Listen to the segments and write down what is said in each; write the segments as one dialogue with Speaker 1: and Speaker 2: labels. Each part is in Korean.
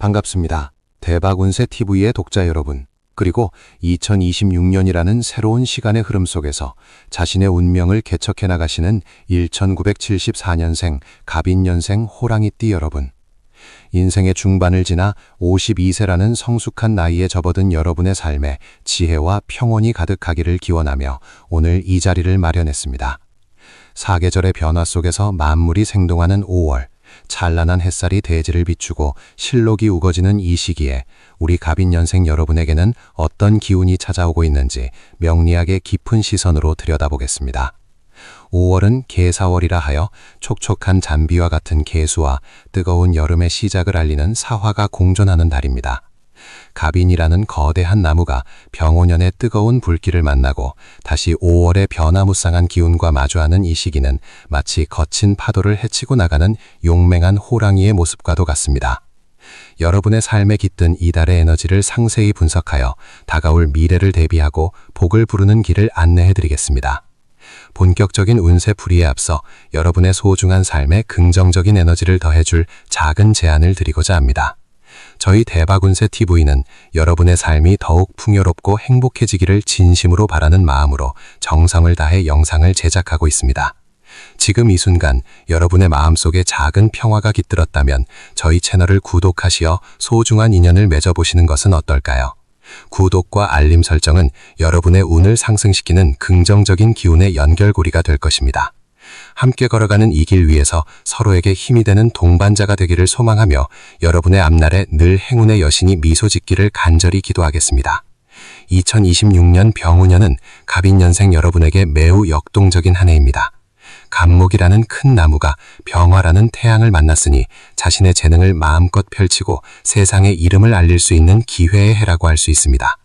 Speaker 1: 반갑습니다. 대박운세TV의 독자 여러분, 그리고 2026년이라는 새로운 시간의 흐름 속에서 자신의 운명을 개척해 나가시는 1974년생 갑인년생 호랑이띠 여러분. 인생의 중반을 지나 52세라는 성숙한 나이에 접어든 여러분의 삶에 지혜와 평온이 가득하기를 기원하며 오늘 이 자리를 마련했습니다. 사계절의 변화 속에서 만물이 생동하는 5월, 찬란한 햇살이 대지를 비추고 실록이 우거지는 이 시기에 우리 갑인년생 여러분에게는 어떤 기운이 찾아오고 있는지 명리학의 깊은 시선으로 들여다보겠습니다. 5월은 개사월이라 하여 촉촉한 잔비와 같은 개수와 뜨거운 여름의 시작을 알리는 사화가 공존하는 달입니다. 갑인이라는 거대한 나무가 병오년의 뜨거운 불길을 만나고 다시 5월의 변화무쌍한 기운과 마주하는 이 시기는 마치 거친 파도를 헤치고 나가는 용맹한 호랑이의 모습과도 같습니다. 여러분의 삶에 깃든 이 달의 에너지를 상세히 분석하여 다가올 미래를 대비하고 복을 부르는 길을 안내해드리겠습니다. 본격적인 운세풀이에 앞서 여러분의 소중한 삶에 긍정적인 에너지를 더해줄 작은 제안을 드리고자 합니다. 저희 대박운세TV는 여러분의 삶이 더욱 풍요롭고 행복해지기를 진심으로 바라는 마음으로 정성을 다해 영상을 제작하고 있습니다. 지금 이 순간 여러분의 마음속에 작은 평화가 깃들었다면 저희 채널을 구독하시어 소중한 인연을 맺어보시는 것은 어떨까요? 구독과 알림 설정은 여러분의 운을 상승시키는 긍정적인 기운의 연결고리가 될 것입니다. 함께 걸어가는 이 길 위에서 서로에게 힘이 되는 동반자가 되기를 소망하며 여러분의 앞날에 늘 행운의 여신이 미소 짓기를 간절히 기도하겠습니다. 2026년 병우년은 갑인년생 여러분에게 매우 역동적인 한 해입니다. 갑목이라는 큰 나무가 병화라는 태양을 만났으니 자신의 재능을 마음껏 펼치고 세상에 이름을 알릴 수 있는 기회의 해라고 할 수 있습니다.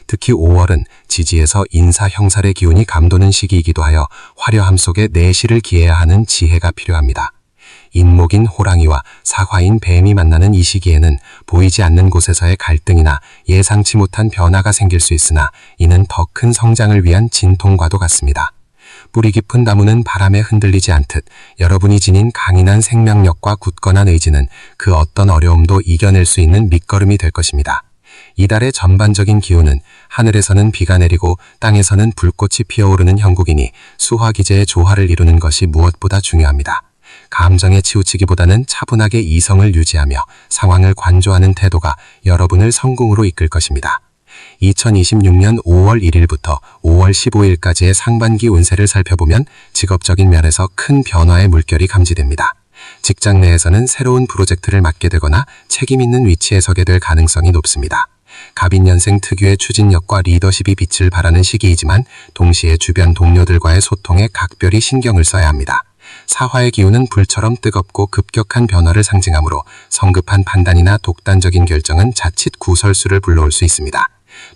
Speaker 1: 특히 5월은 지지에서 인사 형살의 기운이 감도는 시기이기도 하여 화려함 속에 내실을 기해야 하는 지혜가 필요합니다. 인목인 호랑이와 사화인 뱀이 만나는 이 시기에는 보이지 않는 곳에서의 갈등이나 예상치 못한 변화가 생길 수 있으나 이는 더 큰 성장을 위한 진통과도 같습니다. 뿌리 깊은 나무는 바람에 흔들리지 않듯 여러분이 지닌 강인한 생명력과 굳건한 의지는 그 어떤 어려움도 이겨낼 수 있는 밑거름이 될 것입니다. 이달의 전반적인 기운은 하늘에서는 비가 내리고 땅에서는 불꽃이 피어오르는 형국이니 수화기제의 조화를 이루는 것이 무엇보다 중요합니다. 감정에 치우치기보다는 차분하게 이성을 유지하며 상황을 관조하는 태도가 여러분을 성공으로 이끌 것입니다. 2026년 5월 1일부터 5월 15일까지의 상반기 운세를 살펴보면 직업적인 면에서 큰 변화의 물결이 감지됩니다. 직장 내에서는 새로운 프로젝트를 맡게 되거나 책임 있는 위치에 서게 될 가능성이 높습니다. 갑인년생 특유의 추진력과 리더십이 빛을 발하는 시기이지만 동시에 주변 동료들과의 소통에 각별히 신경을 써야 합니다. 사화의 기운은 불처럼 뜨겁고 급격한 변화를 상징하므로 성급한 판단이나 독단적인 결정은 자칫 구설수를 불러올 수 있습니다.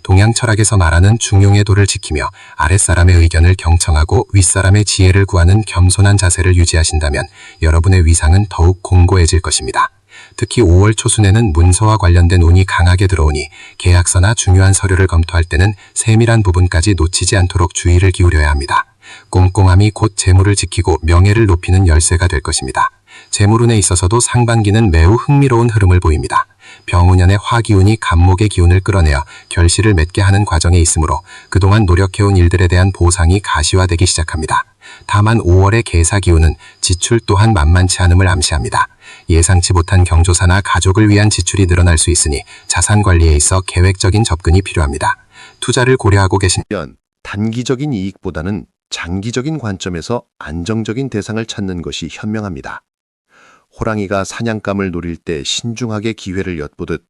Speaker 1: 동양 철학에서 말하는 중용의 도를 지키며 아랫사람의 의견을 경청하고 윗사람의 지혜를 구하는 겸손한 자세를 유지하신다면 여러분의 위상은 더욱 공고해질 것입니다. 특히 5월 초순에는 문서와 관련된 운이 강하게 들어오니 계약서나 중요한 서류를 검토할 때는 세밀한 부분까지 놓치지 않도록 주의를 기울여야 합니다. 꼼꼼함이 곧 재물을 지키고 명예를 높이는 열쇠가 될 것입니다. 재물운에 있어서도 상반기는 매우 흥미로운 흐름을 보입니다. 병우년의 화기운이 갑목의 기운을 끌어내어 결실을 맺게 하는 과정에 있으므로 그동안 노력해온 일들에 대한 보상이 가시화되기 시작합니다. 다만 5월의 개사기운은 지출 또한 만만치 않음을 암시합니다. 예상치 못한 경조사나 가족을 위한 지출이 늘어날 수 있으니 자산 관리에 있어 계획적인 접근이 필요합니다. 투자를 고려하고 계시면
Speaker 2: 단기적인 이익보다는 장기적인 관점에서 안정적인 대상을 찾는 것이 현명합니다. 호랑이가 사냥감을 노릴 때 신중하게 기회를 엿보듯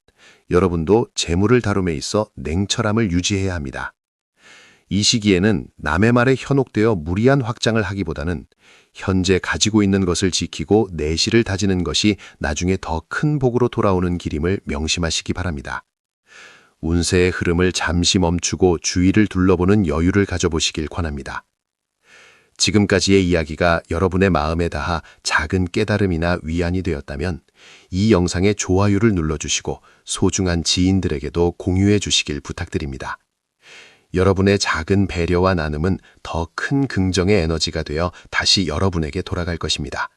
Speaker 2: 여러분도 재물을 다룸에 있어 냉철함을 유지해야 합니다. 이 시기에는 남의 말에 현혹되어 무리한 확장을 하기보다는 현재 가지고 있는 것을 지키고 내실을 다지는 것이 나중에 더 큰 복으로 돌아오는 길임을 명심하시기 바랍니다. 운세의 흐름을 잠시 멈추고 주위를 둘러보는 여유를 가져보시길 권합니다. 지금까지의 이야기가 여러분의 마음에 닿아 작은 깨달음이나 위안이 되었다면 이 영상의 좋아요를 눌러주시고 소중한 지인들에게도 공유해 주시길 부탁드립니다. 여러분의 작은 배려와 나눔은 더 큰 긍정의 에너지가 되어 다시 여러분에게 돌아갈 것입니다.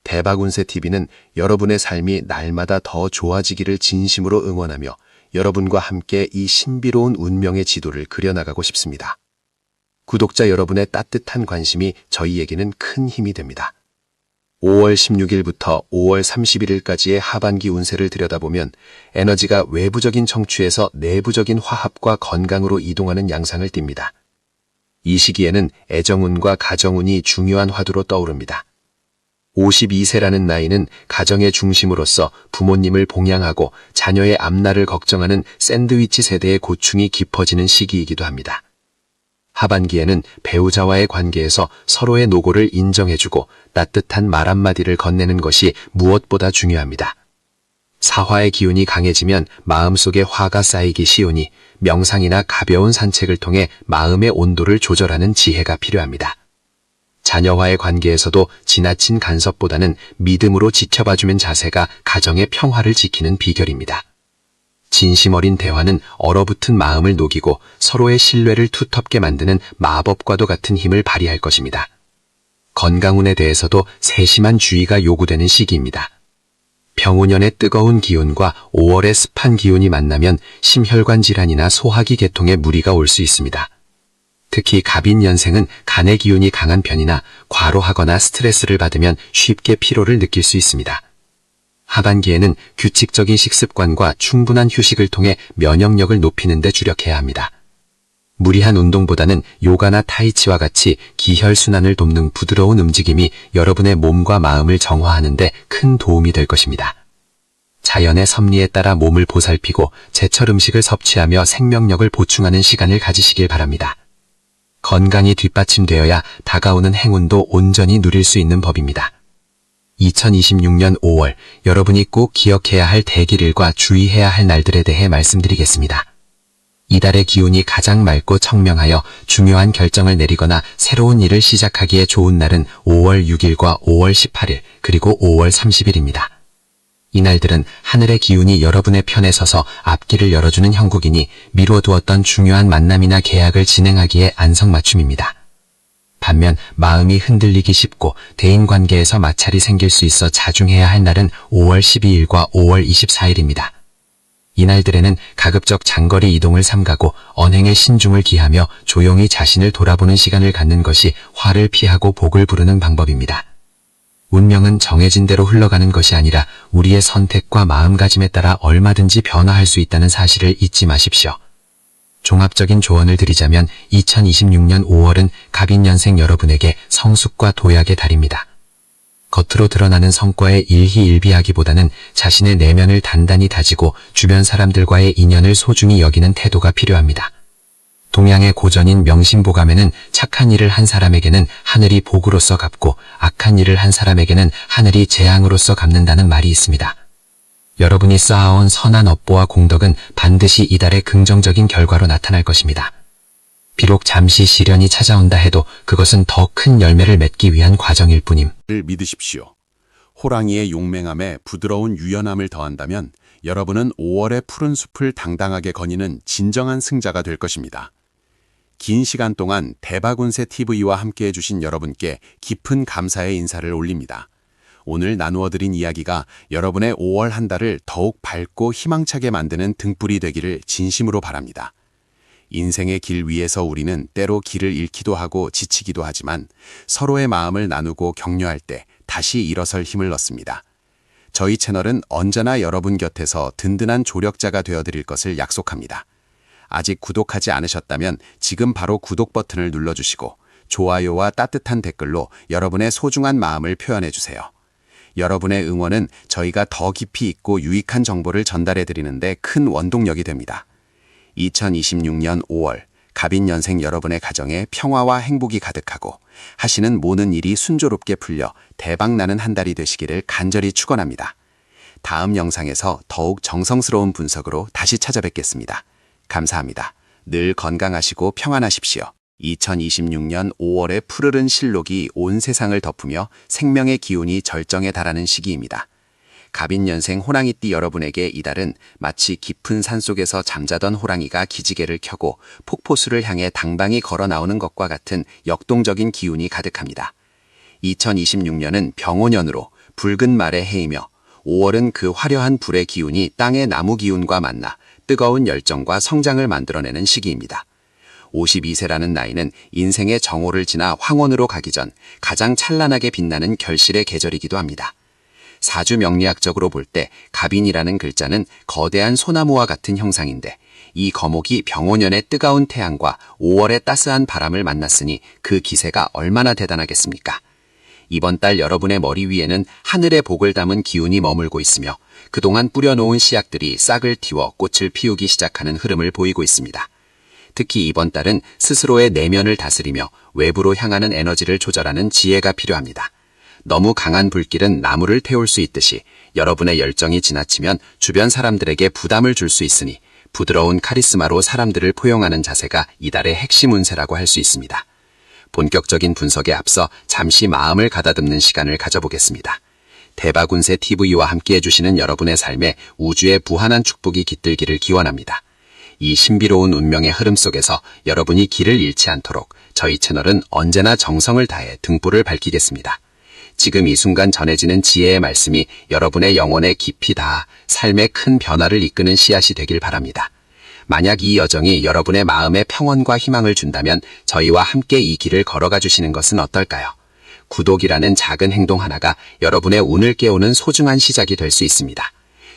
Speaker 2: 대박운세TV는 여러분의 삶이 날마다 더 좋아지기를 진심으로 응원하며 여러분과 함께 이 신비로운 운명의 지도를 그려나가고 싶습니다. 구독자 여러분의 따뜻한 관심이 저희에게는 큰 힘이 됩니다. 5월 16일부터 5월 31일까지의 하반기 운세를 들여다보면 에너지가 외부적인 청취에서 내부적인 화합과 건강으로 이동하는 양상을 띱니다. 이 시기에는 애정운과 가정운이 중요한 화두로 떠오릅니다. 52세라는 나이는 가정의 중심으로서 부모님을 봉양하고 자녀의 앞날을 걱정하는 샌드위치 세대의 고충이 깊어지는 시기이기도 합니다. 하반기에는 배우자와의 관계에서 서로의 노고를 인정해주고 따뜻한 말 한마디를 건네는 것이 무엇보다 중요합니다. 사화의 기운이 강해지면 마음속에 화가 쌓이기 쉬우니 명상이나 가벼운 산책을 통해 마음의 온도를 조절하는 지혜가 필요합니다. 자녀와의 관계에서도 지나친 간섭보다는 믿음으로 지켜봐주는 자세가 가정의 평화를 지키는 비결입니다. 진심 어린 대화는 얼어붙은 마음을 녹이고 서로의 신뢰를 두텁게 만드는 마법과도 같은 힘을 발휘할 것입니다. 건강운에 대해서도 세심한 주의가 요구되는 시기입니다. 병오년의 뜨거운 기운과 5월의 습한 기운이 만나면 심혈관 질환이나 소화기 계통에 무리가 올 수 있습니다. 특히 갑인년생은 간의 기운이 강한 편이나 과로하거나 스트레스를 받으면 쉽게 피로를 느낄 수 있습니다. 하반기에는 규칙적인 식습관과 충분한 휴식을 통해 면역력을 높이는 데 주력해야 합니다. 무리한 운동보다는 요가나 타이치와 같이 기혈순환을 돕는 부드러운 움직임이 여러분의 몸과 마음을 정화하는 데 큰 도움이 될 것입니다. 자연의 섭리에 따라 몸을 보살피고 제철 음식을 섭취하며 생명력을 보충하는 시간을 가지시길 바랍니다. 건강이 뒷받침되어야 다가오는 행운도 온전히 누릴 수 있는 법입니다. 2026년 5월 여러분이 꼭 기억해야 할 대길일과 주의해야 할 날들에 대해 말씀드리겠습니다. 이달의 기운이 가장 맑고 청명하여 중요한 결정을 내리거나 새로운 일을 시작하기에 좋은 날은 5월 6일과 5월 18일 그리고 5월 30일입니다. 이날들은 하늘의 기운이 여러분의 편에 서서 앞길을 열어주는 형국이니 미뤄두었던 중요한 만남이나 계약을 진행하기에 안성맞춤입니다. 반면 마음이 흔들리기 쉽고 대인관계에서 마찰이 생길 수 있어 자중해야 할 날은 5월 12일과 5월 24일입니다. 이날들에는 가급적 장거리 이동을 삼가고 언행에 신중을 기하며 조용히 자신을 돌아보는 시간을 갖는 것이 화를 피하고 복을 부르는 방법입니다. 운명은 정해진 대로 흘러가는 것이 아니라 우리의 선택과 마음가짐에 따라 얼마든지 변화할 수 있다는 사실을 잊지 마십시오. 종합적인 조언을 드리자면 2026년 5월은 갑인년생 여러분에게 성숙과 도약의 달입니다. 겉으로 드러나는 성과에 일희일비하기보다는 자신의 내면을 단단히 다지고 주변 사람들과의 인연을 소중히 여기는 태도가 필요합니다. 동양의 고전인 명심보감에는 착한 일을 한 사람에게는 하늘이 복으로써 갚고 악한 일을 한 사람에게는 하늘이 재앙으로써 갚는다는 말이 있습니다. 여러분이 쌓아온 선한 업보와 공덕은 반드시 이달의 긍정적인 결과로 나타날 것입니다. 비록 잠시 시련이 찾아온다 해도 그것은 더 큰 열매를 맺기 위한 과정일 뿐임.
Speaker 3: 를 믿으십시오. 호랑이의 용맹함에 부드러운 유연함을 더한다면 여러분은 5월의 푸른 숲을 당당하게 거니는 진정한 승자가 될 것입니다. 긴 시간 동안 대박운세 TV와 함께해 주신 여러분께 깊은 감사의 인사를 올립니다. 오늘 나누어드린 이야기가 여러분의 5월 한 달을 더욱 밝고 희망차게 만드는 등불이 되기를 진심으로 바랍니다. 인생의 길 위에서 우리는 때로 길을 잃기도 하고 지치기도 하지만 서로의 마음을 나누고 격려할 때 다시 일어설 힘을 얻습니다. 저희 채널은 언제나 여러분 곁에서 든든한 조력자가 되어드릴 것을 약속합니다. 아직 구독하지 않으셨다면 지금 바로 구독 버튼을 눌러주시고 좋아요와 따뜻한 댓글로 여러분의 소중한 마음을 표현해주세요. 여러분의 응원은 저희가 더 깊이 있고 유익한 정보를 전달해드리는데 큰 원동력이 됩니다. 2026년 5월 갑인년생 여러분의 가정에 평화와 행복이 가득하고 하시는 모든 일이 순조롭게 풀려 대박나는 한 달이 되시기를 간절히 축원합니다. 다음 영상에서 더욱 정성스러운 분석으로 다시 찾아뵙겠습니다. 감사합니다. 늘 건강하시고 평안하십시오. 2026년 5월의 푸르른 실록이 온 세상을 덮으며 생명의 기운이 절정에 달하는 시기입니다. 갑인년생 호랑이띠 여러분에게 이달은 마치 깊은 산속에서 잠자던 호랑이가 기지개를 켜고 폭포수를 향해 당당히 걸어 나오는 것과 같은 역동적인 기운이 가득합니다. 2026년은 병오년으로 붉은 말의 해이며 5월은 그 화려한 불의 기운이 땅의 나무 기운과 만나 뜨거운 열정과 성장을 만들어내는 시기입니다. 52세라는 나이는 인생의 정오를 지나 황혼으로 가기 전 가장 찬란하게 빛나는 결실의 계절이기도 합니다. 사주 명리학적으로 볼 때 갑인이라는 글자는 거대한 소나무와 같은 형상인데 이 거목이 병오년의 뜨거운 태양과 5월의 따스한 바람을 만났으니 그 기세가 얼마나 대단하겠습니까? 이번 달 여러분의 머리 위에는 하늘의 복을 담은 기운이 머물고 있으며 그동안 뿌려놓은 씨앗들이 싹을 틔워 꽃을 피우기 시작하는 흐름을 보이고 있습니다. 특히 이번 달은 스스로의 내면을 다스리며 외부로 향하는 에너지를 조절하는 지혜가 필요합니다. 너무 강한 불길은 나무를 태울 수 있듯이 여러분의 열정이 지나치면 주변 사람들에게 부담을 줄 수 있으니 부드러운 카리스마로 사람들을 포용하는 자세가 이달의 핵심 운세라고 할 수 있습니다. 본격적인 분석에 앞서 잠시 마음을 가다듬는 시간을 가져보겠습니다. 대박운세 TV와 함께 해주시는 여러분의 삶에 우주의 부한한 축복이 깃들기를 기원합니다. 이 신비로운 운명의 흐름 속에서 여러분이 길을 잃지 않도록 저희 채널은 언제나 정성을 다해 등불을 밝히겠습니다. 지금 이 순간 전해지는 지혜의 말씀이 여러분의 영혼에 깊이 닿아 삶의 큰 변화를 이끄는 씨앗이 되길 바랍니다. 만약 이 여정이 여러분의 마음에 평온과 희망을 준다면 저희와 함께 이 길을 걸어가 주시는 것은 어떨까요? 구독이라는 작은 행동 하나가 여러분의 운을 깨우는 소중한 시작이 될 수 있습니다.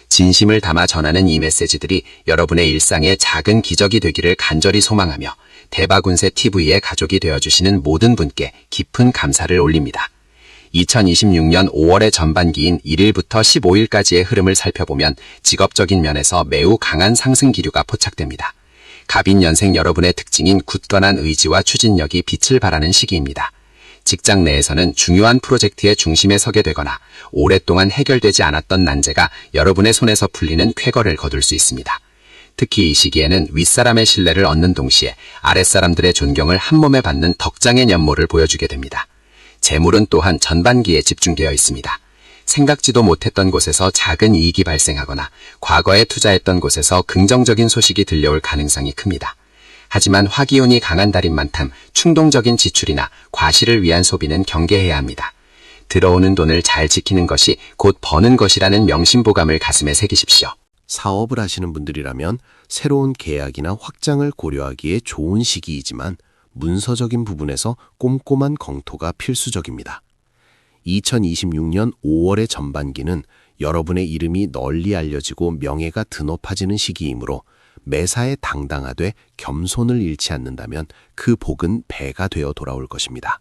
Speaker 3: 진심을 담아 전하는 이 메시지들이 여러분의 일상에 작은 기적이 되기를 간절히 소망하며 대박운세 TV의 가족이 되어주시는 모든 분께 깊은 감사를 올립니다. 2026년 5월의 전반기인 1일부터 15일까지의 흐름을 살펴보면 직업적인 면에서 매우 강한 상승 기류가 포착됩니다. 갑인년생 여러분의 특징인 굳건한 의지와 추진력이 빛을 발하는 시기입니다. 직장 내에서는 중요한 프로젝트의 중심에 서게 되거나 오랫동안 해결되지 않았던 난제가 여러분의 손에서 풀리는 쾌거를 거둘 수 있습니다. 특히 이 시기에는 윗사람의 신뢰를 얻는 동시에 아랫사람들의 존경을 한몸에 받는 덕장의 면모를 보여주게 됩니다. 재물은 또한 전반기에 집중되어 있습니다. 생각지도 못했던 곳에서 작은 이익이 발생하거나 과거에 투자했던 곳에서 긍정적인 소식이 들려올 가능성이 큽니다. 하지만 화기운이 강한 달인 만큼 충동적인 지출이나 과실을 위한 소비는 경계해야 합니다. 들어오는 돈을 잘 지키는 것이 곧 버는 것이라는 명심보감을 가슴에 새기십시오.
Speaker 2: 사업을 하시는 분들이라면 새로운 계약이나 확장을 고려하기에 좋은 시기이지만 문서적인 부분에서 꼼꼼한 검토가 필수적입니다. 2026년 5월의 전반기는 여러분의 이름이 널리 알려지고 명예가 드높아지는 시기이므로 매사에 당당하되 겸손을 잃지 않는다면 그 복은 배가 되어 돌아올 것입니다.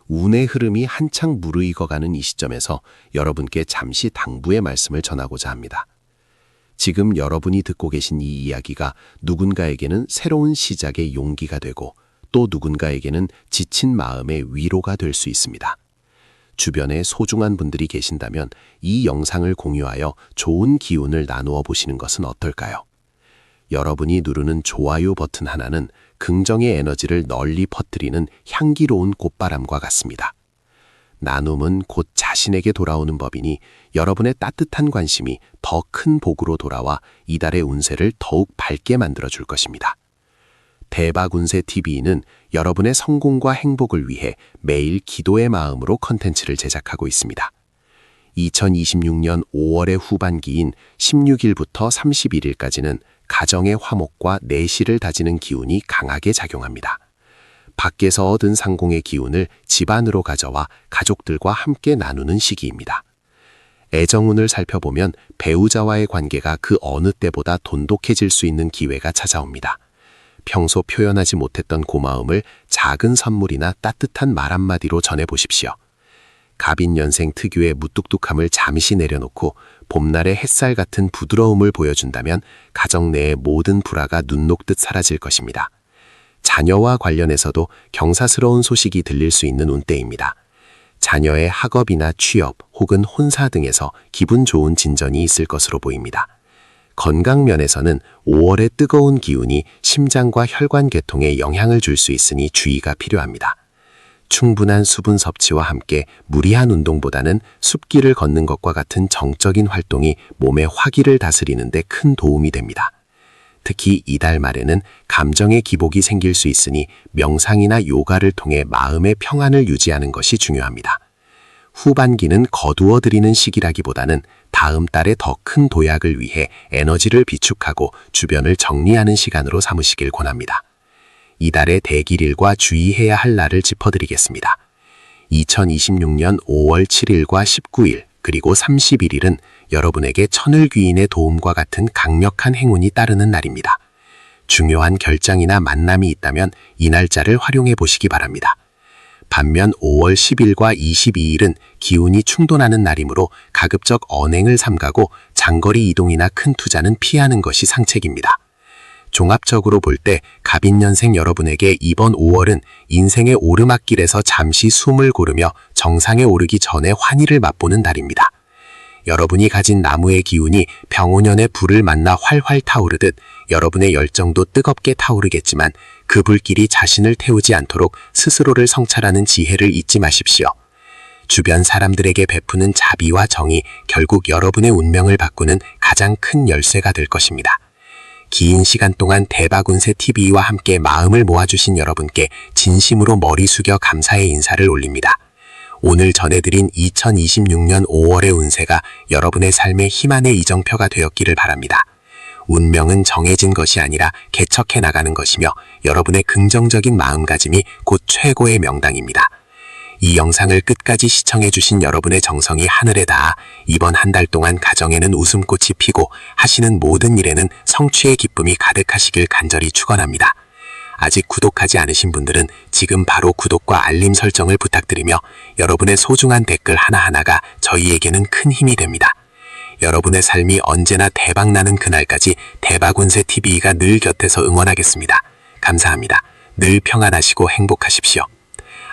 Speaker 2: 운의 흐름이 한창 무르익어가는 이 시점에서 여러분께 잠시 당부의 말씀을 전하고자 합니다. 지금 여러분이 듣고 계신 이 이야기가 누군가에게는 새로운 시작의 용기가 되고 또 누군가에게는 지친 마음의 위로가 될 수 있습니다. 주변에 소중한 분들이 계신다면 이 영상을 공유하여 좋은 기운을 나누어 보시는 것은 어떨까요? 여러분이 누르는 좋아요 버튼 하나는 긍정의 에너지를 널리 퍼뜨리는 향기로운 꽃바람과 같습니다. 나눔은 곧 자신에게 돌아오는 법이니 여러분의 따뜻한 관심이 더 큰 복으로 돌아와 이달의 운세를 더욱 밝게 만들어줄 것입니다. 대박운세 TV는 여러분의 성공과 행복을 위해 매일 기도의 마음으로 컨텐츠를 제작하고 있습니다. 2026년 5월의 후반기인 16일부터 31일까지는 가정의 화목과 내실을 다지는 기운이 강하게 작용합니다. 밖에서 얻은 상공의 기운을 집안으로 가져와 가족들과 함께 나누는 시기입니다. 애정운을 살펴보면 배우자와의 관계가 그 어느 때보다 돈독해질 수 있는 기회가 찾아옵니다. 평소 표현하지 못했던 고마움을 작은 선물이나 따뜻한 말 한마디로 전해보십시오. 갑인년생 특유의 무뚝뚝함을 잠시 내려놓고 봄날의 햇살 같은 부드러움을 보여준다면 가정 내의 모든 불화가 눈 녹듯 사라질 것입니다. 자녀와 관련해서도 경사스러운 소식이 들릴 수 있는 운때입니다. 자녀의 학업이나 취업 혹은 혼사 등에서 기분 좋은 진전이 있을 것으로 보입니다. 건강 면에서는 5월의 뜨거운 기운이 심장과 혈관 계통에 영향을 줄 수 있으니 주의가 필요합니다. 충분한 수분 섭취와 함께 무리한 운동보다는 숲길을 걷는 것과 같은 정적인 활동이 몸의 화기를 다스리는 데 큰 도움이 됩니다. 특히 이달 말에는 감정의 기복이 생길 수 있으니 명상이나 요가를 통해 마음의 평안을 유지하는 것이 중요합니다.
Speaker 4: 후반기는 거두어들이는 시기라기보다는 다음 달에 더 큰 도약을 위해 에너지를 비축하고 주변을 정리하는 시간으로 삼으시길 권합니다. 이달의 대길일과 주의해야 할 날을 짚어드리겠습니다. 2026년 5월 7일과 19일 그리고 31일은 여러분에게 천을귀인의 도움과 같은 강력한 행운이 따르는 날입니다. 중요한 결정이나 만남이 있다면 이 날짜를 활용해 보시기 바랍니다. 반면 5월 10일과 22일은 기운이 충돌하는 날이므로 가급적 언행을 삼가고 장거리 이동이나 큰 투자는 피하는 것이 상책입니다. 종합적으로 볼 때 갑인년생 여러분에게 이번 5월은 인생의 오르막길에서 잠시 숨을 고르며 정상에 오르기 전에 환희를 맛보는 달입니다. 여러분이 가진 나무의 기운이 병오년의 불을 만나 활활 타오르듯 여러분의 열정도 뜨겁게 타오르겠지만 그 불길이 자신을 태우지 않도록 스스로를 성찰하는 지혜를 잊지 마십시오. 주변 사람들에게 베푸는 자비와 정이 결국 여러분의 운명을 바꾸는 가장 큰 열쇠가 될 것입니다. 긴 시간 동안 대박운세TV와 함께 마음을 모아주신 여러분께 진심으로 머리 숙여 감사의 인사를 올립니다. 오늘 전해드린 2026년 5월의 운세가 여러분의 삶의 힘안의 이정표가 되었기를 바랍니다. 운명은 정해진 것이 아니라 개척해 나가는 것이며 여러분의 긍정적인 마음가짐이 곧 최고의 명당입니다. 이 영상을 끝까지 시청해주신 여러분의 정성이 하늘에 닿아 이번 한 달 동안 가정에는 웃음꽃이 피고 하시는 모든 일에는 성취의 기쁨이 가득하시길 간절히 축원합니다. 아직 구독하지 않으신 분들은 지금 바로 구독과 알림 설정을 부탁드리며 여러분의 소중한 댓글 하나하나가 저희에게는 큰 힘이 됩니다. 여러분의 삶이 언제나 대박나는 그날까지 대박운세TV가 늘 곁에서 응원하겠습니다. 감사합니다. 늘 평안하시고 행복하십시오.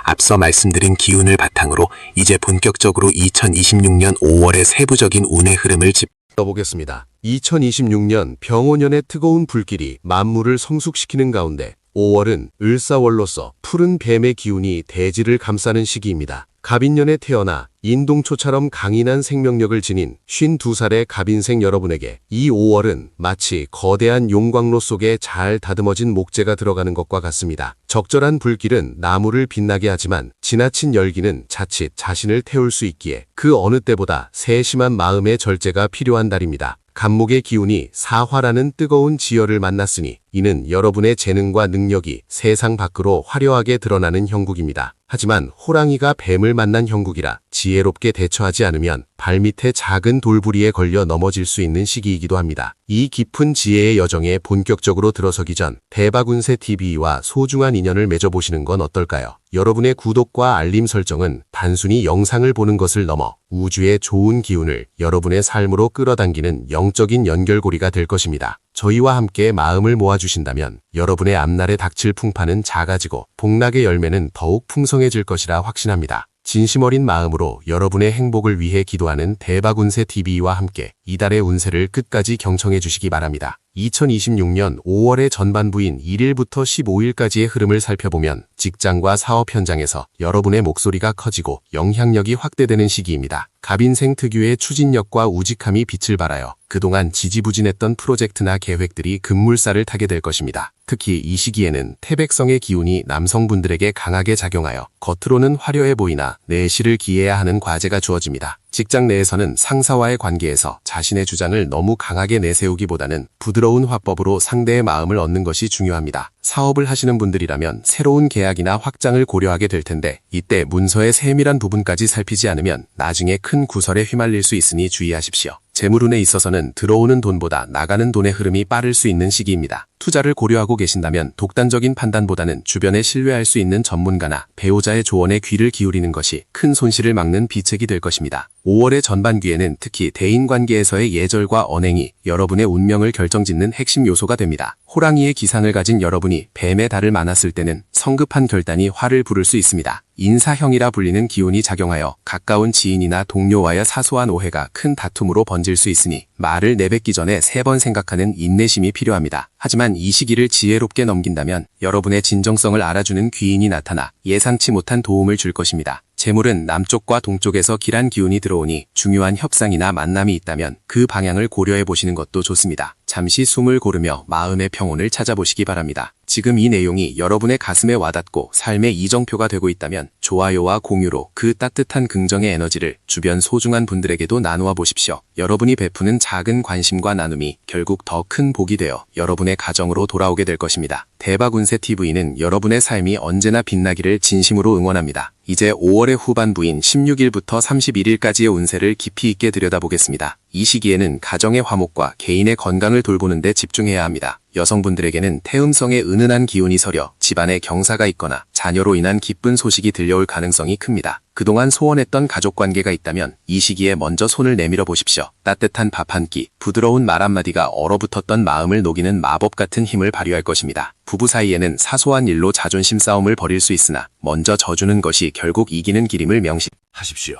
Speaker 4: 앞서 말씀드린 기운을 바탕으로 이제 본격적으로 2026년 5월의 세부적인 운의 흐름을
Speaker 2: 보겠습니다. 2026년 병오년의 뜨거운 불길이 만물을 성숙시키는 가운데 5월은 을사월로서 푸른 뱀의 기운이 대지를 감싸는 시기입니다. 갑인년에 태어나 인동초처럼 강인한 생명력을 지닌 52살의 갑인생 여러분에게 이 5월은 마치 거대한 용광로 속에 잘 다듬어진 목재가 들어가는 것과 같습니다. 적절한 불길은 나무를 빛나게 하지만 지나친 열기는 자칫 자신을 태울 수 있기에 그 어느 때보다 세심한 마음의 절제가 필요한 달입니다. 갑목의 기운이 사화라는 뜨거운 지열을 만났으니 이는 여러분의 재능과 능력이 세상 밖으로 화려하게 드러나는 형국입니다. 하지만 호랑이가 뱀을 만난 형국이라 지혜롭게 대처하지 않으면 발밑에 작은 돌부리에 걸려 넘어질 수 있는 시기이기도 합니다. 이 깊은 지혜의 여정에 본격적으로 들어서기 전 대박운세TV와 소중한 인연을 맺어보시는 건 어떨까요? 여러분의 구독과 알림 설정은 단순히 영상을 보는 것을 넘어 우주의 좋은 기운을 여러분의 삶으로 끌어당기는 영적인 연결고리가 될 것입니다. 저희와 함께 마음을 모아주신다면 여러분의 앞날에 닥칠 풍파는 작아지고 복락의 열매는 더욱 풍성해질 것이라 확신합니다. 진심 어린 마음으로 여러분의 행복을 위해 기도하는 대박운세TV와 함께 이달의 운세를 끝까지 경청해 주시기 바랍니다. 2026년 5월의 전반부인 1일부터 15일까지의 흐름을 살펴보면 직장과 사업 현장에서 여러분의 목소리가 커지고 영향력이 확대되는 시기입니다. 갑인생 특유의 추진력과 우직함이 빛을 발하여 그동안 지지부진했던 프로젝트나 계획들이 급물살을 타게 될 것입니다. 특히 이 시기에는 태백성의 기운이 남성분들에게 강하게 작용하여 겉으로는 화려해 보이나 내실을 기해야 하는 과제가 주어집니다. 직장 내에서는 상사와의 관계에서 자신의 주장을 너무 강하게 내세우기보다는 부드러운 화법으로 상대의 마음을 얻는 것이 중요합니다. 사업을 하시는 분들이라면 새로운 계약이나 확장을 고려하게 될 텐데 이때 문서의 세밀한 부분까지 살피지 않으면 나중에 큰 구설에 휘말릴 수 있으니 주의하십시오. 재물운에 있어서는 들어오는 돈보다 나가는 돈의 흐름이 빠를 수 있는 시기입니다. 투자를 고려하고 계신다면 독단적인 판단보다는 주변에 신뢰할 수 있는 전문가나 배우자의 조언에 귀를 기울이는 것이 큰 손실을 막는 비책이 될 것입니다. 5월의 전반기에는 특히 대인관계에서의 예절과 언행이 여러분의 운명을 결정짓는 핵심 요소가 됩니다. 호랑이의 기상을 가진 여러분이 뱀의 달을 만났을 때는 성급한 결단이 화를 부를 수 있습니다. 인사형이라 불리는 기운이 작용하여 가까운 지인이나 동료와의 사소한 오해가 큰 다툼으로 번질 수 있으니 말을 내뱉기 전에 3번 생각하는 인내심이 필요합니다. 하지만 이 시기를 지혜롭게 넘긴다면 여러분의 진정성을 알아주는 귀인이 나타나 예상치 못한 도움을 줄 것입니다. 재물은 남쪽과 동쪽에서 길한 기운이 들어오니 중요한 협상이나 만남이 있다면 그 방향을 고려해 보시는 것도 좋습니다.
Speaker 4: 잠시 숨을 고르며 마음의 평온을 찾아보시기 바랍니다. 지금 이 내용이 여러분의 가슴에 와닿고 삶의 이정표가 되고 있다면 좋아요와 공유로 그 따뜻한 긍정의 에너지를 주변 소중한 분들에게도 나누어 보십시오. 여러분이 베푸는 작은 관심과 나눔이 결국 더 큰 복이 되어 여러분의 가정으로 돌아오게 될 것입니다. 대박운세TV는 여러분의 삶이 언제나 빛나기를 진심으로 응원합니다. 이제 5월의 후반부인 16일부터 31일까지의 운세를 깊이 있게 들여다보겠습니다. 이 시기에는 가정의 화목과 개인의 건강을 돌보는 데 집중해야 합니다. 여성분들에게는 태음성의 은은한 기운이 서려 집안에 경사가 있거나 자녀로 인한 기쁜 소식이 들려올 가능성이 큽니다. 그동안 소원했던 가족관계가 있다면 이 시기에 먼저 손을 내밀어 보십시오. 따뜻한 밥 한 끼, 부드러운 말 한마디가 얼어붙었던 마음을 녹이는 마법 같은 힘을 발휘할 것입니다. 부부 사이에는 사소한 일로 자존심 싸움을 벌일 수 있으나 먼저 져주는 것이 결국 이기는 길임을
Speaker 5: 하십시오.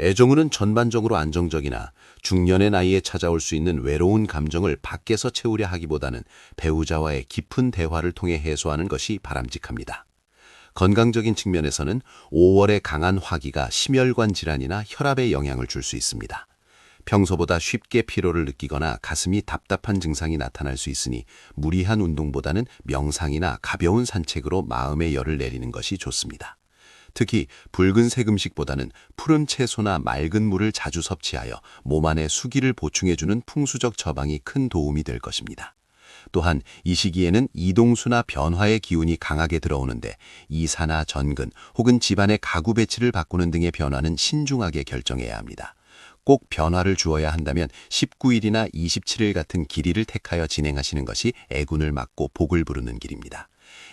Speaker 5: 애정운은 전반적으로 안정적이나 중년의 나이에 찾아올 수 있는 외로운 감정을 밖에서 채우려 하기보다는 배우자와의 깊은 대화를 통해 해소하는 것이 바람직합니다. 건강적인 측면에서는 5월의 강한 화기가 심혈관 질환이나 혈압에 영향을 줄 수 있습니다. 평소보다 쉽게 피로를 느끼거나 가슴이 답답한 증상이 나타날 수 있으니 무리한 운동보다는 명상이나 가벼운 산책으로 마음의 열을 내리는 것이 좋습니다. 특히 붉은색 음식보다는 푸른 채소나 맑은 물을 자주 섭취하여 몸 안에 수기를 보충해주는 풍수적 처방이 큰 도움이 될 것입니다. 또한 이 시기에는 이동수나 변화의 기운이 강하게 들어오는데 이사나 전근 혹은 집안의 가구 배치를 바꾸는 등의 변화는 신중하게 결정해야 합니다. 꼭 변화를 주어야 한다면 19일이나 27일 같은 길이를 택하여 진행하시는 것이 애군을 막고 복을 부르는 길입니다.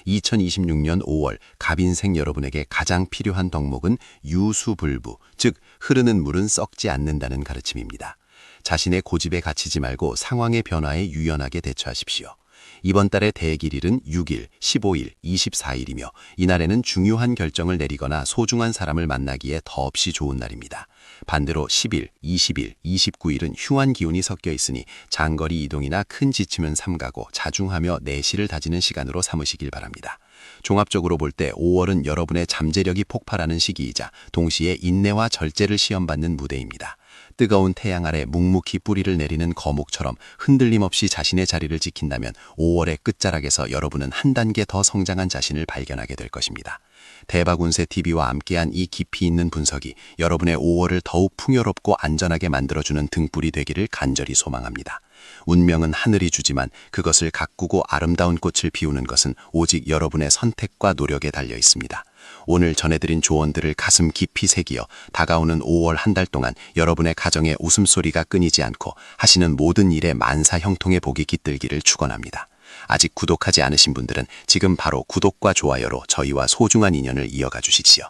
Speaker 5: 2026년 5월 갑인생 여러분에게 가장 필요한 덕목은 유수불부, 즉 흐르는 물은 썩지 않는다는 가르침입니다. 자신의 고집에 갇히지 말고 상황의 변화에 유연하게 대처하십시오. 이번 달의 대길일은 6일, 15일, 24일이며 이날에는 중요한 결정을 내리거나 소중한 사람을 만나기에 더없이 좋은 날입니다. 반대로 10일, 20일, 29일은 흉한 기운이 섞여 있으니 장거리 이동이나 큰 지침은 삼가고 자중하며 내실을 다지는 시간으로 삼으시길 바랍니다. 종합적으로 볼 때 5월은 여러분의 잠재력이 폭발하는 시기이자 동시에 인내와 절제를 시험받는 무대입니다. 뜨거운 태양 아래 묵묵히 뿌리를 내리는 거목처럼 흔들림 없이 자신의 자리를 지킨다면 5월의 끝자락에서 여러분은 한 단계 더 성장한 자신을 발견하게 될 것입니다. 대박운세TV와 함께한 이 깊이 있는 분석이 여러분의 5월을 더욱 풍요롭고 안전하게 만들어주는 등불이 되기를 간절히 소망합니다. 운명은 하늘이 주지만 그것을 가꾸고 아름다운 꽃을 피우는 것은 오직 여러분의 선택과 노력에 달려 있습니다. 오늘 전해드린 조언들을 가슴 깊이 새기어 다가오는 5월 한 달 동안 여러분의 가정에 웃음소리가 끊이지 않고 하시는 모든 일에 만사 형통의 복이 깃들기를 축원합니다. 아직 구독하지 않으신 분들은 지금 바로 구독과 좋아요로 저희와 소중한 인연을 이어가 주십시오.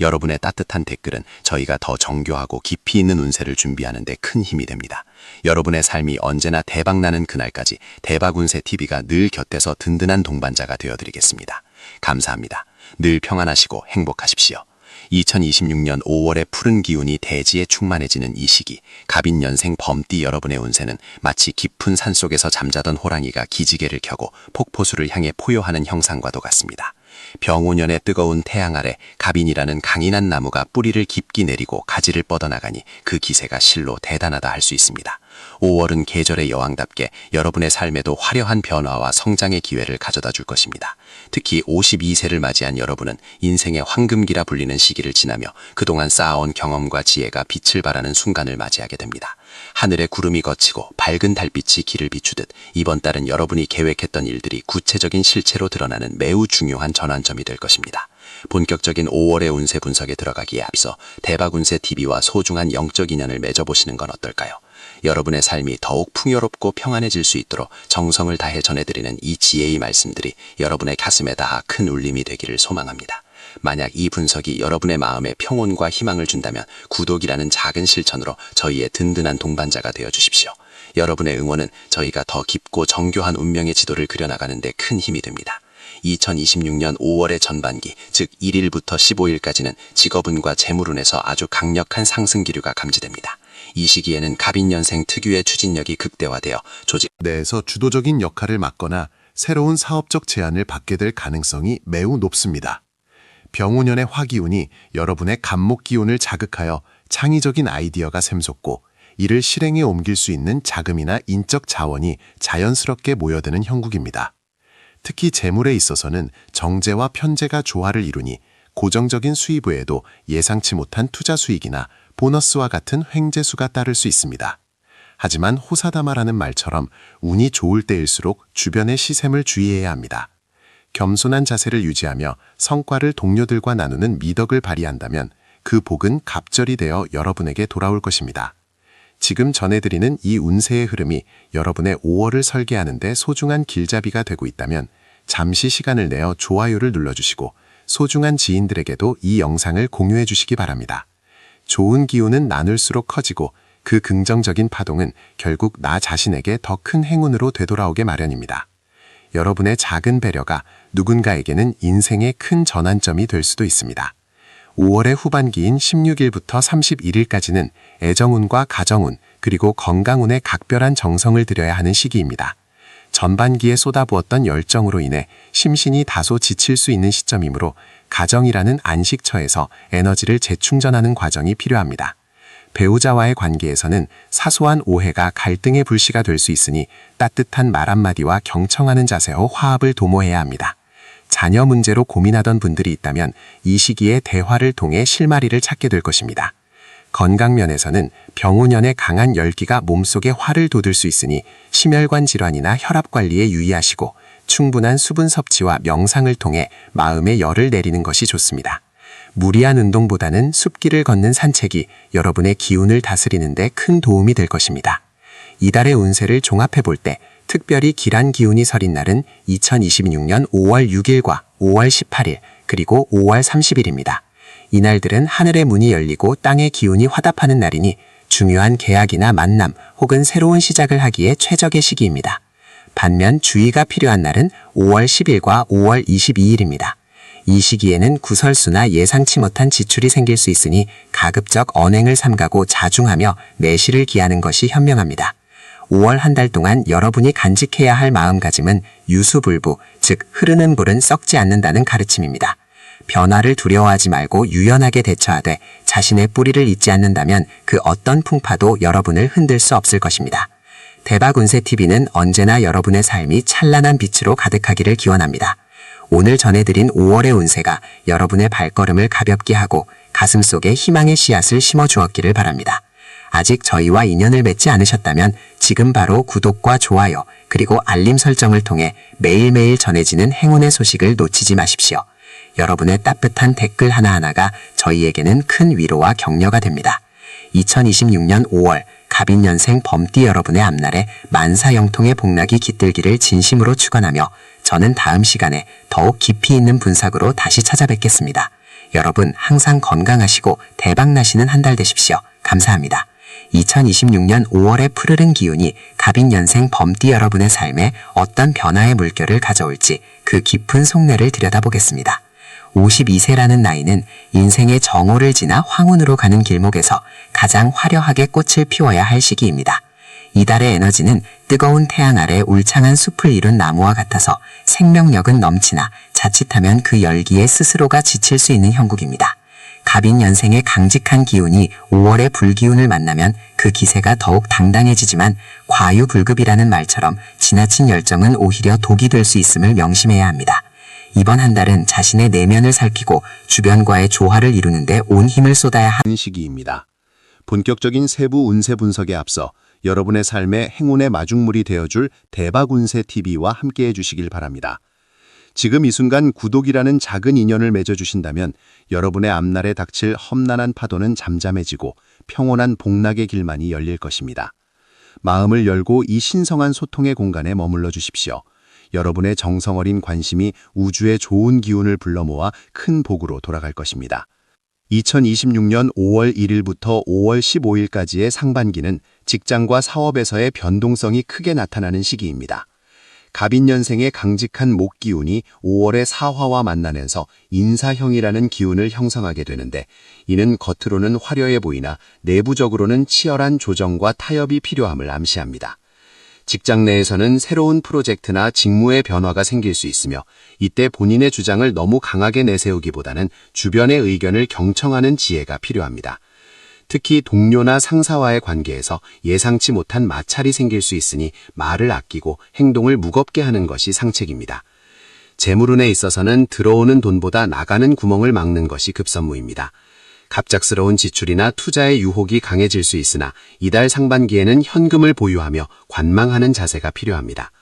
Speaker 5: 여러분의 따뜻한 댓글은 저희가 더 정교하고 깊이 있는 운세를 준비하는 데 큰 힘이 됩니다. 여러분의 삶이 언제나 대박나는 그날까지 대박운세TV가 늘 곁에서 든든한 동반자가 되어드리겠습니다. 감사합니다. 늘 평안하시고 행복하십시오. 2026년 5월의 푸른 기운이 대지에 충만해지는 이 시기, 갑인년생 범띠 여러분의 운세는 마치 깊은 산속에서 잠자던 호랑이가 기지개를 켜고 폭포수를 향해 포효하는 형상과도 같습니다. 병오년의 뜨거운 태양 아래 갑인이라는 강인한 나무가 뿌리를 깊이 내리고 가지를 뻗어나가니 그 기세가 실로 대단하다 할 수 있습니다. 5월은 계절의 여왕답게 여러분의 삶에도 화려한 변화와 성장의 기회를 가져다 줄 것입니다. 특히 52세를 맞이한 여러분은 인생의 황금기라 불리는 시기를 지나며 그동안 쌓아온 경험과 지혜가 빛을 발하는 순간을 맞이하게 됩니다. 하늘에 구름이 걷히고 밝은 달빛이 길을 비추듯 이번 달은 여러분이 계획했던 일들이 구체적인 실체로 드러나는 매우 중요한 전환점이 될 것입니다. 본격적인 5월의 운세 분석에 들어가기에 앞서 대박운세TV와 소중한 영적 인연을 맺어보시는 건 어떨까요? 여러분의 삶이 더욱 풍요롭고 평안해질 수 있도록 정성을 다해 전해드리는 이 지혜의 말씀들이 여러분의 가슴에 닿아 큰 울림이 되기를 소망합니다. 만약 이 분석이 여러분의 마음에 평온과 희망을 준다면 구독이라는 작은 실천으로 저희의 든든한 동반자가 되어주십시오. 여러분의 응원은 저희가 더 깊고 정교한 운명의 지도를 그려나가는 데 큰 힘이 됩니다. 2026년 5월의 전반기, 즉 1일부터 15일까지는 직업운과 재물운에서 아주 강력한 상승 기류가 감지됩니다. 이 시기에는 갑인년생 특유의 추진력이 극대화되어 조직
Speaker 2: 내에서 주도적인 역할을 맡거나 새로운 사업적 제안을 받게 될 가능성이 매우 높습니다. 병오년의 화기운이 여러분의 갑목 기운을 자극하여 창의적인 아이디어가 샘솟고
Speaker 4: 이를 실행에 옮길 수 있는 자금이나 인적 자원이 자연스럽게 모여드는 형국입니다. 특히 재물에 있어서는 정제와 편제가 조화를 이루니 고정적인 수입 외에도 예상치 못한 투자 수익이나 보너스와 같은 횡재수가 따를 수 있습니다. 하지만 호사다마라는 말처럼 운이 좋을 때일수록 주변의 시샘을 주의해야 합니다. 겸손한 자세를 유지하며 성과를 동료들과 나누는 미덕을 발휘한다면 그 복은 갑절이 되어 여러분에게 돌아올 것입니다. 지금 전해드리는 이 운세의 흐름이 여러분의 5월을 설계하는 데 소중한 길잡이가 되고 있다면 잠시 시간을 내어 좋아요를 눌러주시고 소중한 지인들에게도 이 영상을 공유해 주시기 바랍니다. 좋은 기운은 나눌수록 커지고 그 긍정적인 파동은 결국 나 자신에게 더 큰 행운으로 되돌아오게 마련입니다. 여러분의 작은 배려가 누군가에게는 인생의 큰 전환점이 될 수도 있습니다. 5월의 후반기인 16일부터 31일까지는 애정운과 가정운 그리고 건강운에 각별한 정성을 들여야 하는 시기입니다. 전반기에 쏟아부었던 열정으로 인해 심신이 다소 지칠 수 있는 시점이므로 가정이라는 안식처에서 에너지를 재충전하는 과정이 필요합니다. 배우자와의 관계에서는 사소한 오해가 갈등의 불씨가 될 수 있으니 따뜻한 말 한마디와 경청하는 자세로 화합을 도모해야 합니다. 자녀 문제로 고민하던 분들이 있다면 이 시기에 대화를 통해 실마리를 찾게 될 것입니다. 건강면에서는 병원연의 강한 열기가 몸속에 화를 돋을 수 있으니 심혈관 질환이나 혈압 관리에 유의하시고 충분한 수분 섭취와 명상을 통해 마음의 열을 내리는 것이 좋습니다. 무리한 운동보다는 숲길을 걷는 산책이 여러분의 기운을 다스리는 데 큰 도움이 될 것입니다. 이달의 운세를 종합해 볼 때 특별히 길한 기운이 서린 날은 2026년 5월 6일과 5월 18일 그리고 5월 30일입니다. 이날들은 하늘의 문이 열리고 땅의 기운이 화답하는 날이니 중요한 계약이나 만남 혹은 새로운 시작을 하기에 최적의 시기입니다. 반면 주의가 필요한 날은 5월 10일과 5월 22일입니다. 이 시기에는 구설수나 예상치 못한 지출이 생길 수 있으니 가급적 언행을 삼가고 자중하며 내실을 기하는 것이 현명합니다. 5월 한 달 동안 여러분이 간직해야 할 마음가짐은 유수불부, 즉 흐르는 물은 썩지 않는다는 가르침입니다. 변화를 두려워하지 말고 유연하게 대처하되 자신의 뿌리를 잊지 않는다면 그 어떤 풍파도 여러분을 흔들 수 없을 것입니다. 대박운세TV는 언제나 여러분의 삶이 찬란한 빛으로 가득하기를 기원합니다. 오늘 전해드린 5월의 운세가 여러분의 발걸음을 가볍게 하고 가슴속에 희망의 씨앗을 심어주었기를 바랍니다. 아직 저희와 인연을 맺지 않으셨다면 지금 바로 구독과 좋아요 그리고 알림 설정을 통해 매일매일 전해지는 행운의 소식을 놓치지 마십시오. 여러분의 따뜻한 댓글 하나하나가 저희에게는 큰 위로와 격려가 됩니다. 2026년 5월 갑인년생 범띠 여러분의 앞날에 만사형통의 복락이 깃들기를 진심으로 축원하며 저는 다음 시간에 더욱 깊이 있는 분석으로 다시 찾아뵙겠습니다. 여러분 항상 건강하시고 대박나시는 한 달 되십시오. 감사합니다. 2026년 5월의 푸르른 기운이 갑인년생 범띠 여러분의 삶에 어떤 변화의 물결을 가져올지 그 깊은 속내를 들여다보겠습니다. 52세라는 나이는 인생의 정오를 지나 황혼으로 가는 길목에서 가장 화려하게 꽃을 피워야 할 시기입니다. 이달의 에너지는 뜨거운 태양 아래 울창한 숲을 이룬 나무와 같아서 생명력은 넘치나 자칫하면 그 열기에 스스로가 지칠 수 있는 형국입니다. 갑인년생의 강직한 기운이 5월의 불기운을 만나면 그 기세가 더욱 당당해지지만 과유불급이라는 말처럼 지나친 열정은 오히려 독이 될 수 있음을 명심해야 합니다. 이번 한 달은 자신의 내면을 살피고 주변과의 조화를 이루는 데 온 힘을 쏟아야 하는
Speaker 2: 시기입니다. 본격적인 세부 운세 분석에 앞서 여러분의 삶의 행운의 마중물이 되어줄 대박운세TV와 함께해 주시길 바랍니다. 지금 이 순간 구독이라는 작은 인연을 맺어주신다면 여러분의 앞날에 닥칠 험난한 파도는 잠잠해지고 평온한 복락의 길만이 열릴 것입니다. 마음을 열고 이 신성한 소통의 공간에 머물러 주십시오. 여러분의 정성 어린 관심이 우주의 좋은 기운을 불러 모아 큰 복으로 돌아갈 것입니다. 2026년 5월 1일부터 5월 15일까지의 상반기는 직장과 사업에서의 변동성이 크게 나타나는 시기입니다. 갑인년생의 강직한 목기운이 5월의 사화와 만나면서 인사형이라는 기운을 형성하게 되는데 이는 겉으로는 화려해 보이나 내부적으로는 치열한 조정과 타협이 필요함을 암시합니다. 직장 내에서는 새로운 프로젝트나 직무의 변화가 생길 수 있으며 이때 본인의 주장을 너무 강하게 내세우기보다는 주변의 의견을 경청하는 지혜가 필요합니다.
Speaker 4: 특히 동료나 상사와의 관계에서 예상치 못한 마찰이 생길 수 있으니 말을 아끼고 행동을 무겁게 하는 것이 상책입니다. 재물운에 있어서는 들어오는 돈보다 나가는 구멍을 막는 것이 급선무입니다. 갑작스러운 지출이나 투자의 유혹이 강해질 수 있으나 이달 상반기에는 현금을 보유하며 관망하는 자세가 필요합니다.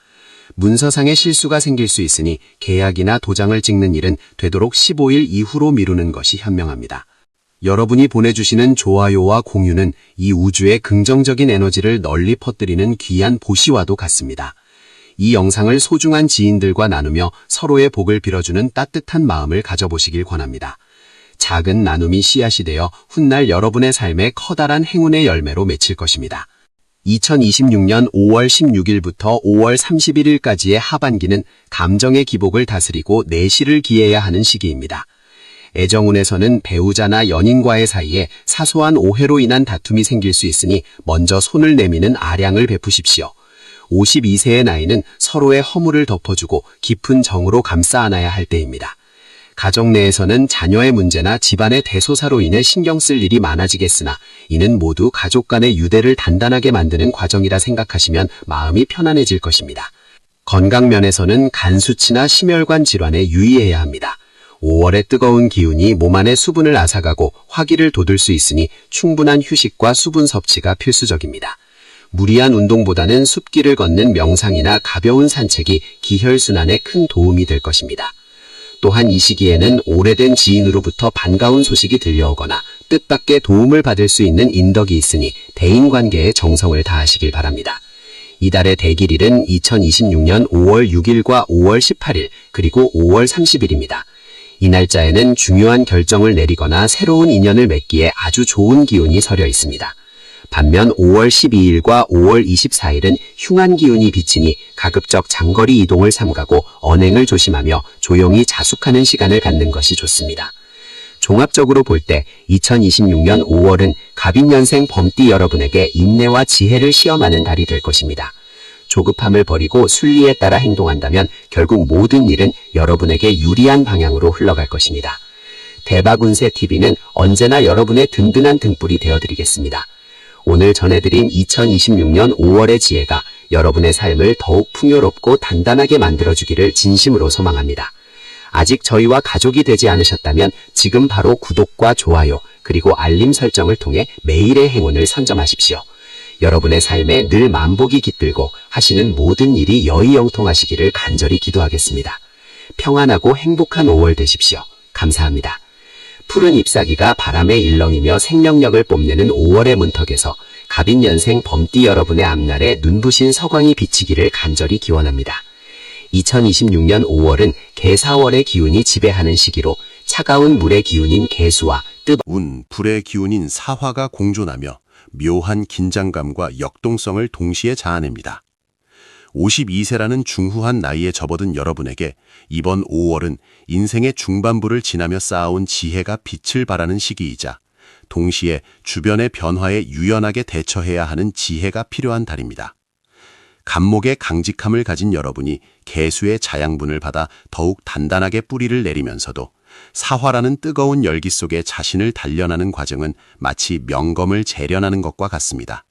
Speaker 4: 문서상의 실수가 생길 수 있으니 계약이나 도장을 찍는 일은 되도록 15일 이후로 미루는 것이 현명합니다. 여러분이 보내주시는 좋아요와 공유는 이 우주의 긍정적인 에너지를 널리 퍼뜨리는 귀한 보시와도 같습니다. 이 영상을 소중한 지인들과 나누며 서로의 복을 빌어주는 따뜻한 마음을 가져보시길 권합니다. 작은 나눔이 씨앗이 되어 훗날 여러분의 삶에 커다란 행운의 열매로 맺힐 것입니다. 2026년 5월 16일부터 5월 31일까지의 하반기는 감정의 기복을 다스리고 내실을 기해야 하는 시기입니다. 애정운에서는 배우자나 연인과의 사이에 사소한 오해로 인한 다툼이 생길 수 있으니 먼저 손을 내미는 아량을 베푸십시오. 52세의 나이는 서로의 허물을 덮어주고 깊은 정으로 감싸 안아야 할 때입니다. 가정 내에서는 자녀의 문제나 집안의 대소사로 인해 신경 쓸 일이 많아지겠으나 이는 모두 가족 간의 유대를 단단하게 만드는 과정이라 생각하시면 마음이 편안해질 것입니다. 건강 면에서는 간 수치나 심혈관 질환에 유의해야 합니다. 5월의 뜨거운 기운이 몸 안의 수분을 앗아가고 화기를 돋을 수 있으니 충분한 휴식과 수분 섭취가 필수적입니다. 무리한 운동보다는 숲길을 걷는 명상이나 가벼운 산책이 기혈순환에 큰 도움이 될 것입니다. 또한 이 시기에는 오래된 지인으로부터 반가운 소식이 들려오거나 뜻밖의 도움을 받을 수 있는 인덕이 있으니 대인관계에 정성을 다하시길 바랍니다. 이달의 대길일은 2026년 5월 6일과 5월 18일 그리고 5월 30일입니다. 이 날짜에는 중요한 결정을 내리거나 새로운 인연을 맺기에 아주 좋은 기운이 서려 있습니다. 반면 5월 12일과 5월 24일은 흉한 기운이 비치니 가급적 장거리 이동을 삼가고 언행을 조심하며 조용히 자숙하는 시간을 갖는 것이 좋습니다. 종합적으로 볼 때 2026년 5월은 갑인년생 범띠 여러분에게 인내와 지혜를 시험하는 달이 될 것입니다. 조급함을 버리고 순리에 따라 행동한다면 결국 모든 일은 여러분에게 유리한 방향으로 흘러갈 것입니다. 대박운세 TV는 언제나 여러분의 든든한 등불이 되어드리겠습니다. 오늘 전해드린 2026년 5월의 지혜가 여러분의 삶을 더욱 풍요롭고 단단하게 만들어주기를 진심으로 소망합니다. 아직 저희와 가족이 되지 않으셨다면 지금 바로 구독과 좋아요 그리고 알림 설정을 통해 매일의 행운을 선점하십시오. 여러분의 삶에 늘 만복이 깃들고 하시는 모든 일이 여의영통하시기를 간절히 기도하겠습니다. 평안하고 행복한 5월 되십시오. 감사합니다. 푸른 잎사귀가 바람에 일렁이며 생명력을 뽐내는 5월의 문턱에서 갑인년생 범띠 여러분의 앞날에 눈부신 서광이 비치기를 간절히 기원합니다. 2026년 5월은 개사월의 기운이 지배하는 시기로 차가운 물의 기운인 개수와
Speaker 3: 불의 기운인 사화가 공존하며 묘한 긴장감과 역동성을 동시에 자아냅니다. 52세라는 중후한 나이에 접어든 여러분에게 이번 5월은 인생의 중반부를 지나며 쌓아온 지혜가 빛을 발하는 시기이자 동시에 주변의 변화에 유연하게 대처해야 하는 지혜가 필요한 달입니다. 간목의 강직함을 가진 여러분이 개수의 자양분을 받아 더욱 단단하게 뿌리를 내리면서도 사화라는 뜨거운 열기 속에 자신을 단련하는 과정은 마치 명검을 재련하는 것과 같습니다.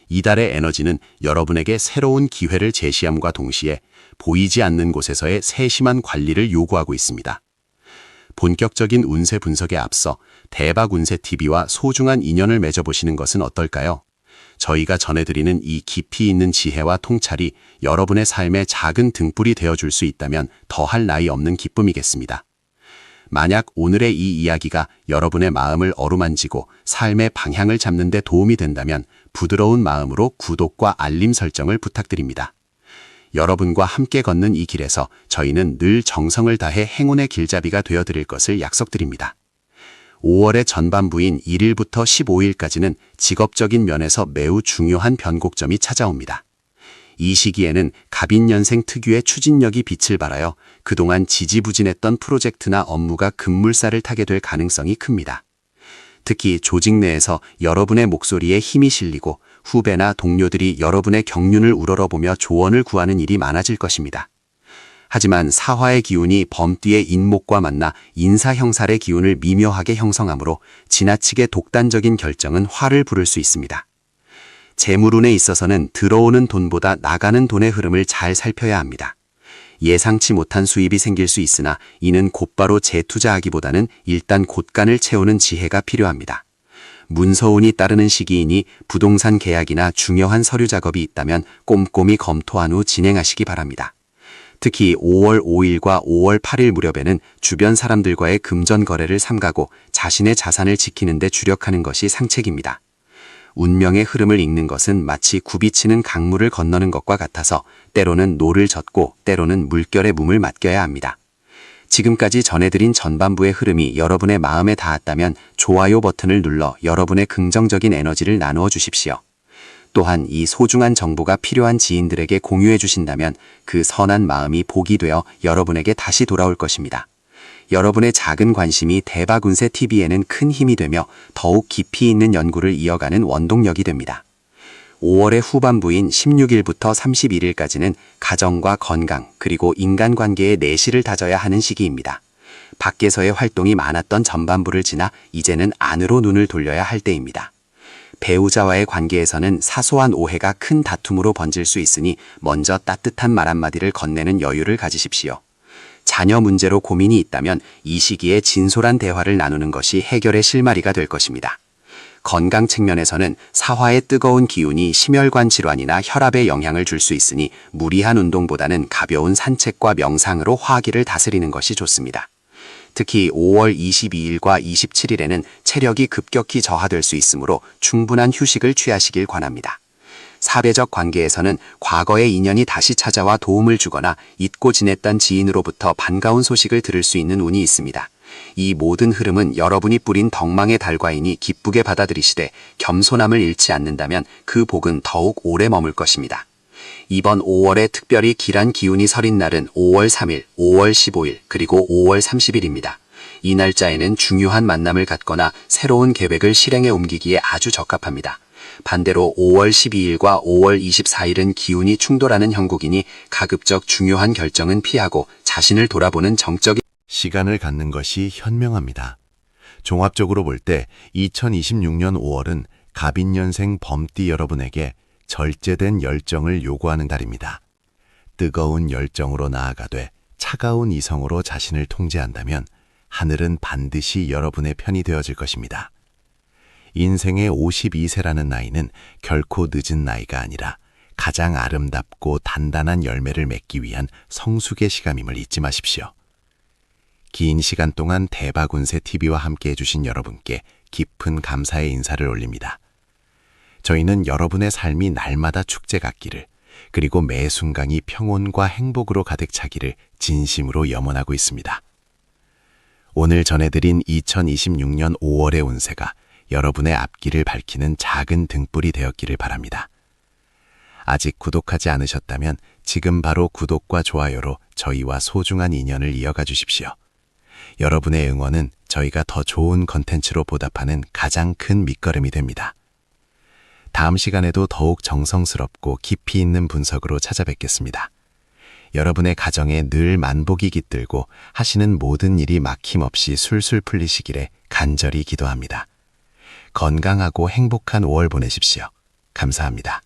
Speaker 3: 이달의 에너지는 여러분에게 새로운 기회를 제시함과 동시에 보이지 않는 곳에서의 세심한 관리를 요구하고 있습니다. 본격적인 운세 분석에 앞서 대박운세TV와 소중한 인연을 맺어보시는 것은 어떨까요? 저희가 전해드리는 이 깊이 있는 지혜와 통찰이 여러분의 삶에 작은 등불이 되어줄 수 있다면 더할 나위 없는 기쁨이겠습니다. 만약 오늘의 이 이야기가 여러분의 마음을 어루만지고 삶의 방향을 잡는 데 도움이 된다면 부드러운 마음으로 구독과 알림 설정을 부탁드립니다. 여러분과 함께 걷는 이 길에서 저희는 늘 정성을 다해 행운의 길잡이가 되어드릴 것을 약속드립니다. 5월의 전반부인 1일부터 15일까지는 직업적인 면에서 매우 중요한 변곡점이 찾아옵니다. 이 시기에는 갑인년생 특유의 추진력이 빛을 발하여 그동안 지지부진했던 프로젝트나 업무가 급물살을 타게 될 가능성이 큽니다. 특히 조직 내에서 여러분의 목소리에 힘이 실리고 후배나 동료들이 여러분의 경륜을 우러러보며 조언을 구하는 일이 많아질 것입니다.
Speaker 4: 하지만 사화의 기운이 범띠의 인목과 만나 인사형살의 기운을 미묘하게 형성하므로 지나치게 독단적인 결정은 화를 부를 수 있습니다. 재물운에 있어서는 들어오는 돈보다 나가는 돈의 흐름을 잘 살펴야 합니다. 예상치 못한 수입이 생길 수 있으나 이는 곧바로 재투자하기보다는 일단 곳간을 채우는 지혜가 필요합니다. 문서운이 따르는 시기이니 부동산 계약이나 중요한 서류 작업이 있다면 꼼꼼히 검토한 후 진행하시기 바랍니다. 특히 5월 5일과 5월 8일 무렵에는 주변 사람들과의 금전 거래를 삼가고 자신의 자산을 지키는 데 주력하는 것이 상책입니다. 운명의 흐름을 읽는 것은 마치 굽이치는 강물을 건너는 것과 같아서 때로는 노를 젓고 때로는 물결의 몸을 맡겨야 합니다. 지금까지 전해드린 전반부의 흐름이 여러분의 마음에 닿았다면 좋아요 버튼을 눌러 여러분의 긍정적인 에너지를 나누어 주십시오. 또한 이 소중한 정보가 필요한 지인들에게 공유해 주신다면 그 선한 마음이 복이 되어 여러분에게 다시 돌아올 것입니다. 여러분의 작은 관심이 대박운세TV에는 큰 힘이 되며 더욱 깊이 있는 연구를 이어가는 원동력이 됩니다. 5월의 후반부인 16일부터 31일까지는 가정과 건강 그리고 인간관계의 내실을 다져야 하는 시기입니다. 밖에서의 활동이 많았던 전반부를 지나 이제는 안으로 눈을 돌려야 할 때입니다. 배우자와의 관계에서는 사소한 오해가 큰 다툼으로 번질 수 있으니 먼저 따뜻한 말 한마디를 건네는 여유를 가지십시오. 자녀 문제로 고민이 있다면 이 시기에 진솔한 대화를 나누는 것이 해결의 실마리가 될 것입니다. 건강 측면에서는 사화의 뜨거운 기운이 심혈관 질환이나 혈압에 영향을 줄 수 있으니 무리한 운동보다는 가벼운 산책과 명상으로 화기를 다스리는 것이 좋습니다. 특히 5월 22일과 27일에는 체력이 급격히 저하될 수 있으므로 충분한 휴식을 취하시길 권합니다. 사배적 관계에서는 과거의 인연이 다시 찾아와 도움을 주거나 잊고 지냈던 지인으로부터 반가운 소식을 들을 수 있는 운이 있습니다. 이 모든 흐름은 여러분이 뿌린 덕망의 달과이니 기쁘게 받아들이시되 겸손함을 잃지 않는다면 그 복은 더욱 오래 머물 것입니다. 이번 5월에 특별히 길한 기운이 서린 날은 5월 3일, 5월 15일, 그리고 5월 30일입니다. 이 날짜에는 중요한 만남을 갖거나 새로운 계획을 실행에 옮기기에 아주 적합합니다. 반대로 5월 12일과 5월 24일은 기운이 충돌하는 형국이니 가급적 중요한 결정은 피하고 자신을 돌아보는 정적인
Speaker 2: 시간을 갖는 것이 현명합니다. 종합적으로 볼 때 2026년 5월은 갑인년생 범띠 여러분에게 절제된 열정을 요구하는 달입니다. 뜨거운 열정으로 나아가되 차가운 이성으로 자신을 통제한다면 하늘은 반드시 여러분의 편이 되어질 것입니다. 인생의 52세라는 나이는 결코 늦은 나이가 아니라 가장 아름답고 단단한 열매를 맺기 위한 성숙의 시간임을 잊지 마십시오. 긴 시간 동안 대박운세TV와 함께 해주신 여러분께 깊은 감사의 인사를 올립니다. 저희는 여러분의 삶이 날마다 축제 같기를, 그리고 매 순간이 평온과 행복으로 가득 차기를 진심으로 염원하고 있습니다. 오늘 전해드린 2026년 5월의 운세가 여러분의 앞길을 밝히는 작은 등불이 되었기를 바랍니다. 아직 구독하지 않으셨다면 지금 바로 구독과 좋아요로 저희와 소중한 인연을 이어가 주십시오. 여러분의 응원은 저희가 더 좋은 컨텐츠로 보답하는 가장 큰 밑거름이 됩니다. 다음 시간에도 더욱 정성스럽고 깊이 있는 분석으로 찾아뵙겠습니다. 여러분의 가정에 늘 만복이 깃들고 하시는 모든 일이 막힘없이 술술 풀리시기를 간절히 기도합니다. 건강하고 행복한 5월 보내십시오. 감사합니다.